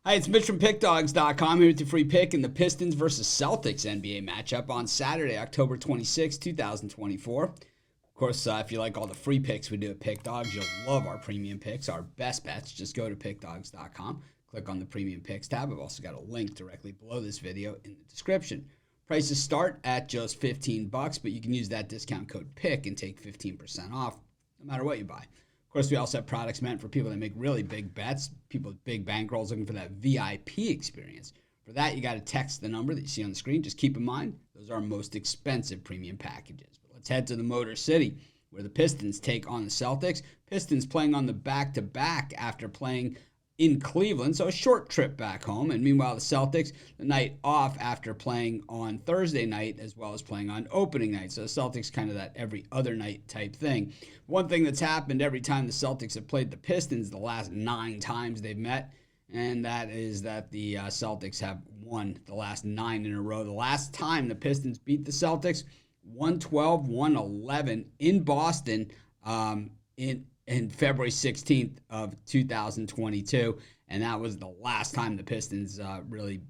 Hi, it's Mitch from Pickdawgz.com here with your free pick in the Pistons versus Celtics NBA matchup on Saturday, October 26, 2024. Of course, if you like all the free picks we do at Pickdawgz, you'll love our premium picks, our best bets. Just go to Pickdawgz.com, click on the premium picks tab. I've also got a link directly below this video in the description. Prices start at just $15, but you can use that discount code PICK and take 15% off no matter what you buy. Of course, we also have products meant for people that make really big bets, people with big bankrolls looking for that VIP experience. For that, you got to text the number that you see on the screen. Just keep in mind, those are our most expensive premium packages. But let's head to the Motor City, where the Pistons take on the Celtics. Pistons playing on the back-to-back after playing in Cleveland, so a short trip back home. And meanwhile, the Celtics, the night off after playing on Thursday night as well as playing on opening night. So the Celtics kind of that every other night type thing. One thing that's happened every time the Celtics have played the Pistons the last 9 times they've met, and that is that the Celtics have won the last 9 in a row. The last time the Pistons beat the Celtics, 112-111 in Boston in February 16th of 2022, and that was the last time the Pistons really,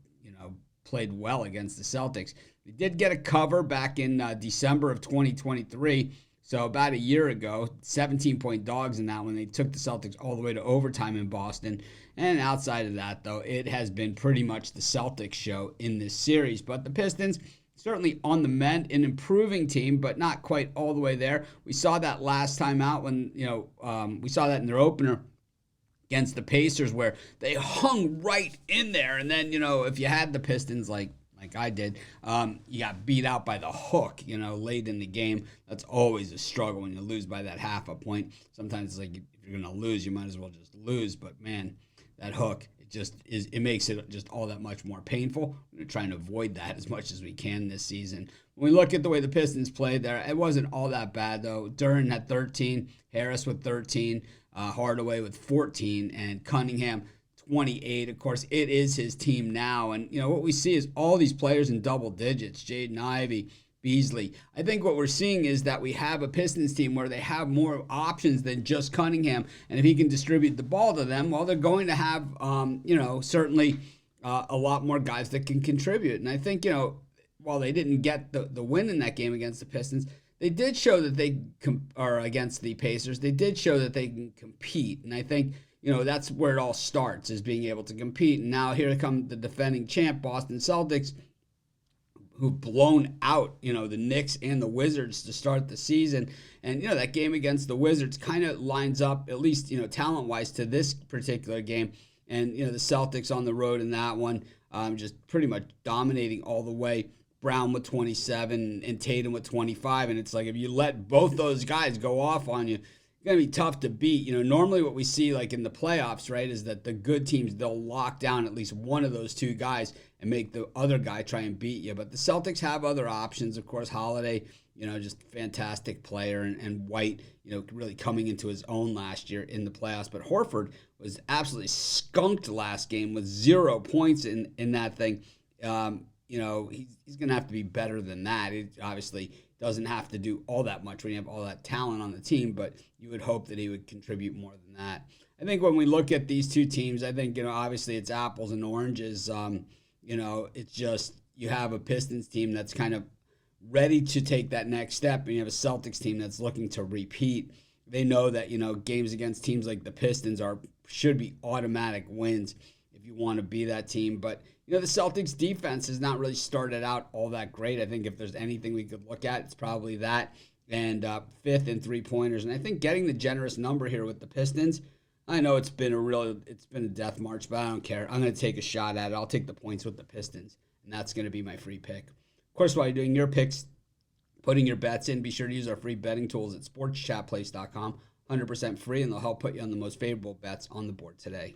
played well against the Celtics. They did get a cover back in December of 2023, so about a year ago, 17-point dogs in that one. They took the Celtics all the way to overtime in Boston, and outside of that, though, it has been pretty much the Celtics show in this series. But the Pistons, certainly on the mend, an improving team, but not quite all the way there. We saw that last time out when, we saw that in their opener against the Pacers where they hung right in there. And then, if you had the Pistons like I did, you got beat out by the hook, late in the game. That's always a struggle when you lose by that half a point. Sometimes it's like if you're going to lose, you might as well just lose. But, man, that hook, it makes it just all that much more painful. We're going to try and avoid that as much as we can this season. When we look at the way the Pistons played there, it wasn't all that bad, though. Duren had 13, Harris with 13, Hardaway with 14, and Cunningham 28. Of course, it is his team now. And, what we see is all these players in double digits, Jaden Ivey, Beasley. I think what we're seeing is that we have a Pistons team where they have more options than just Cunningham. And if he can distribute the ball to them, well, they're going to have, certainly a lot more guys that can contribute. And I think, while they didn't get the win in that game against the Pistons, they did show that or against the Pacers, they did show that they can compete. And I think, that's where it all starts, is being able to compete. And now here come the defending champ, Boston Celtics, who've blown out, the Knicks and the Wizards to start the season. And, that game against the Wizards kind of lines up, at least, talent-wise, to this particular game. And, the Celtics on the road in that one, just pretty much dominating all the way. Brown with 27 and Tatum with 25. And it's like if you let both those guys go off on you, it's going to be tough to beat. Normally what we see like in the playoffs, right, is that the good teams, they'll lock down at least one of those two guys and make the other guy try and beat you. But the Celtics have other options. Of course, Holiday, just fantastic player, and White, really coming into his own last year in the playoffs. But Horford was absolutely skunked last game with 0 points in that thing. He's going to have to be better than that. It obviously doesn't have to do all that much when you have all that talent on the team, but you would hope that he would contribute more than that. I think when we look at these two teams, I think, obviously it's apples and oranges. It's just you have a Pistons team that's kind of ready to take that next step, and you have a Celtics team that's looking to repeat. They know that, games against teams like the Pistons should be automatic wins if you want to be that team. But, the Celtics defense has not really started out all that great. I think if there's anything we could look at, it's probably that. And fifth in three-pointers. And I think getting the generous number here with the Pistons, I know it's been a death march, but I don't care. I'm going to take a shot at it. I'll take the points with the Pistons, and that's going to be my free pick. Of course, while you're doing your picks, putting your bets in, be sure to use our free betting tools at sportschatplace.com. 100% free, and they'll help put you on the most favorable bets on the board today.